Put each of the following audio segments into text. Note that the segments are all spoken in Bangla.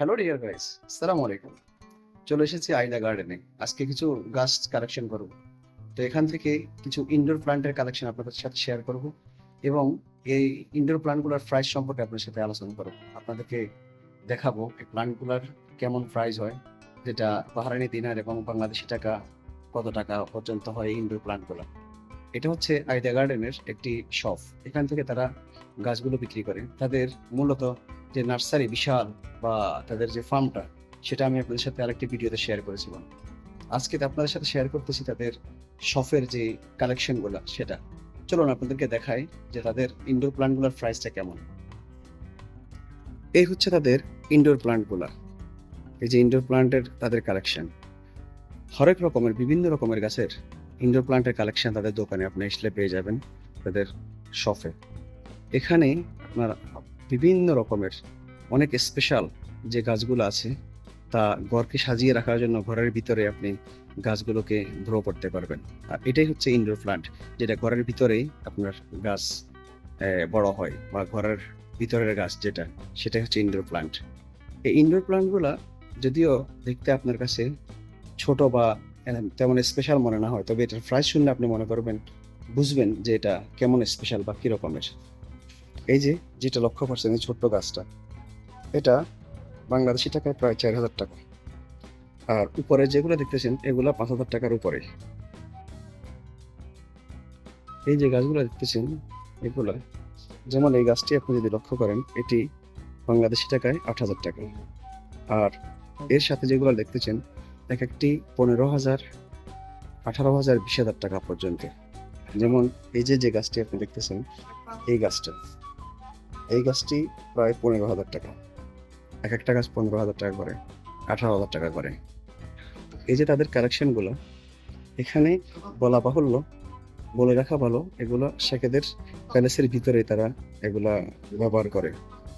হ্যালো ডিয়ার গাইস, আসসালামু আলাইকুম। চলে এসেছি আইলা গার্ডেনে। আজকে কিছু গাছ কালেকশন করব। তো এখান থেকে কিছু ইনডোর প্ল্যান্টের কালেকশন আপনাদের সাথে শেয়ার করব এবং এই ইনডোর প্ল্যান্টগুলোর প্রাইস সম্পর্কে আপনার সাথে আলোচনা করব। আপনাদেরকে দেখাবো এই প্ল্যান্টগুলোর কেমন প্রাইস হয়, যেটা বাহারানি দিনার এবং বাংলাদেশি টাকা কত টাকা পর্যন্ত হয় এই ইনডোর প্ল্যান্টগুলো। এটা হচ্ছে আইডিয়া গার্ডেনের একটি শপ। এখান থেকে তারা গাছগুলো বিক্রি করে। তাদের মূলত যে নার্সারি বিশাল বা তাদের যে ফার্মটা, সেটা আমি আপনাদের সাথে আরেকটি ভিডিওতে শেয়ার করেছিলাম। আজকে আপনাদের সাথে শেয়ার করতেছি তাদের শপের যে কালেকশনগুলো সেটা। চলুন আপনাদেরকে দেখাই যে তাদের ইনডোর প্ল্যান্টগুলোর প্রাইসটা কেমন। এই হচ্ছে তাদের ইনডোর প্ল্যান্টগুলা। এই যে ইনডোর প্ল্যান্টের তাদের কালেকশন, হরেক রকমের বিভিন্ন রকমের গাছের ইনডোর প্ল্যান্টের কালেকশন তাদের দোকানে আপনি আসলে পেয়ে যাবেন তাদের শপে। এখানে আপনার বিভিন্ন রকমের অনেক স্পেশাল যে গাছগুলো আছে তা ঘরকে সাজিয়ে রাখার জন্য ঘরের ভিতরে আপনি গাছগুলোকে গ্রো করতে পারবেন। আর এটাই হচ্ছে ইনডোর প্ল্যান্ট, যেটা ঘরের ভিতরেই আপনার গাছ বড় হয়, বা ঘরের ভিতরের গাছ যেটা, সেটাই হচ্ছে ইনডোর প্ল্যান্ট। এই ইনডোর প্ল্যান্টগুলা যদিও দেখতে আপনার কাছে ছোট বা তেমন স্পেশাল মনে না হয়, তবে এটার প্রাইস শুনলে আপনি মনে করবেন, বুঝবেন যে এটা কেমন স্পেশাল বা কিরকমের। এই যে যেটা লক্ষ্য করছেন এই ছোট্ট গাছটা, এটা বাংলাদেশি টাকায় প্রায় 4,000 টাকা। আর উপরে যেগুলো দেখতেছেন এগুলা 5,000 টাকার উপরে। এই যে গাছগুলো দেখতেছেন এগুলা, যেমন এই গাছটি আপনি যদি লক্ষ্য করেন, এটি বাংলাদেশি টাকায় 8,000 টাকা। আর এর সাথে যেগুলো দেখতেছেন এক একটি 15,000, 18,000, 20,000 টাকা পর্যন্ত। যেমন এই যে যে গাছটি আপনি দেখতেছেন, এই গাছটি প্রায় 15,000 টাকা। এক একটা গাছ 15,000 টাকা করে, 18,000 টাকা করে। এই যে তাদের কালেকশনগুলো, এখানে বলা বাহুল্য, বলে রাখা ভালো, এগুলো শেখেদের প্যালেসের ভিতরে তারা এগুলা ব্যবহার করে,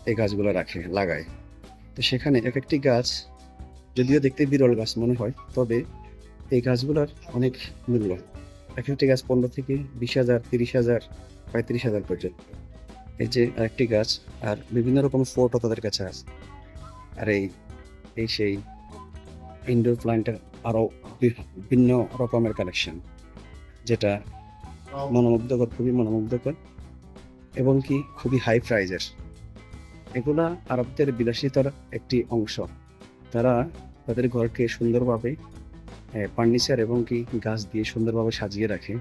এই গাছগুলো রাখে, লাগায়। তো সেখানে এক একটি গাছ যদিও দেখতে বিরল গাছ মনে হয়, তবে এই গাছগুলোর অনেক মূল্য। এক একটি গাছ 15 থেকে 20,000, 30,000, 35,000 পর্যন্ত। এই যে আরেকটি গাছ, আর বিভিন্ন রকম ফোর্টও তাদের কাছে আছে। আর এই এই সেই ইনডোর প্ল্যান্টের আরও ভিন্ন রকমের কালেকশন, যেটা মনোমুগ্ধকর, খুবই মনোমুগ্ধকর এবং কি খুবই হাই প্রাইজের। এগুলা আরবদের বিলাসিতার একটি অংশ। তারা তাদের ঘরকে সুন্দরভাবে ফার্নিচার এবং কি গাছ দিয়ে সুন্দরভাবে সাজিয়ে রাখে,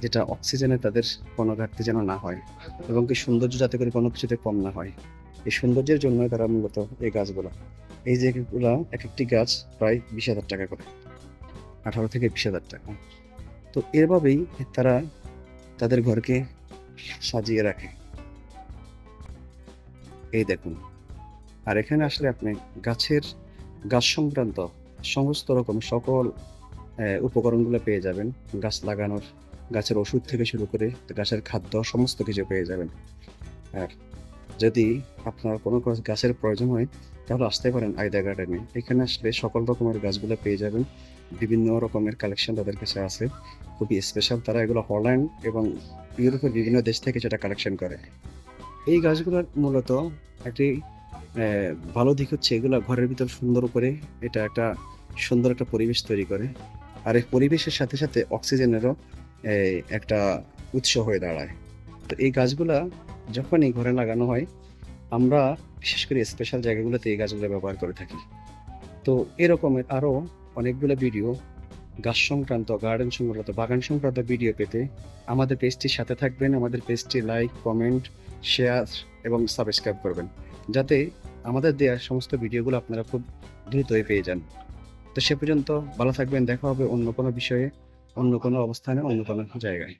যেটা অক্সিজেনে তাদের কোনো ঘাটতি যেন না হয়, এবং কি সৌন্দর্য যাতে করে কোনো কিছুতে কম না হয়। এই সৌন্দর্যের জন্য তারা মূলত এই গাছগুলো, এই যে এগুলা এক একটি গাছ প্রায় 20,000 টাকা করে, 18 থেকে 20,000 টাকা। তো এভাবেই তারা তাদের ঘরকে সাজিয়ে রাখে। এই দেখুন। আর এখানে আসলে আপনি গাছ সংক্রান্ত সমস্ত রকম সকল উপকরণগুলো পেয়ে যাবেন। গাছ লাগানোর, গাছের ওষুধ থেকে শুরু করে গাছের খাদ্য সমস্ত কিছু পেয়ে যাবেন। আর যদি আপনার কোনো গাছের প্রয়োজন হয়, তাহলে আসতে পারেন আইডিয়া গার্ডেনে। এখানে আসলে সকল রকমের গাছগুলো পেয়ে যাবেন। বিভিন্ন রকমের কালেকশন তাদের কাছে আছে, খুবই স্পেশাল। তারা এগুলো হল্যান্ড এবং ইউরোপের বিভিন্ন দেশ থেকে যেটা কালেকশন করে। এই গাছগুলোর মূলত একটি ভালো দিক হচ্ছে এগুলো ঘরের ভিতর সুন্দর করে, এটা একটা সুন্দর একটা পরিবেশ তৈরি করে। আর এই পরিবেশের সাথে সাথে অক্সিজেনেরও একটা উৎস হয়ে দাঁড়ায়। তো এই গাছগুলা যখনই ঘরে লাগানো হয়, আমরা বিশেষ করে স্পেশাল জায়গাগুলোতে এই গাছগুলো ব্যবহার করে থাকি। তো এরকমের আরও অনেকগুলো ভিডিও, গাছ সংক্রান্ত, গার্ডেন সংক্রান্ত, বাগান সংক্রান্ত ভিডিও পেতে আমাদের পেজটির সাথে থাকবেন। আমাদের পেজটি লাইক, কমেন্ট, শেয়ার এবং সাবস্ক্রাইব করবেন, যাতে আমাদের দেওয়া সমস্ত ভিডিওগুলো আপনারা খুব দ্রুতই পেয়ে যান। তো সে পর্যন্ত ভালো থাকবেন। দেখা হবে অন্য কোনো বিষয়ে, অন্য কোনো অবস্থানে, অন্য কোনো জায়গায়।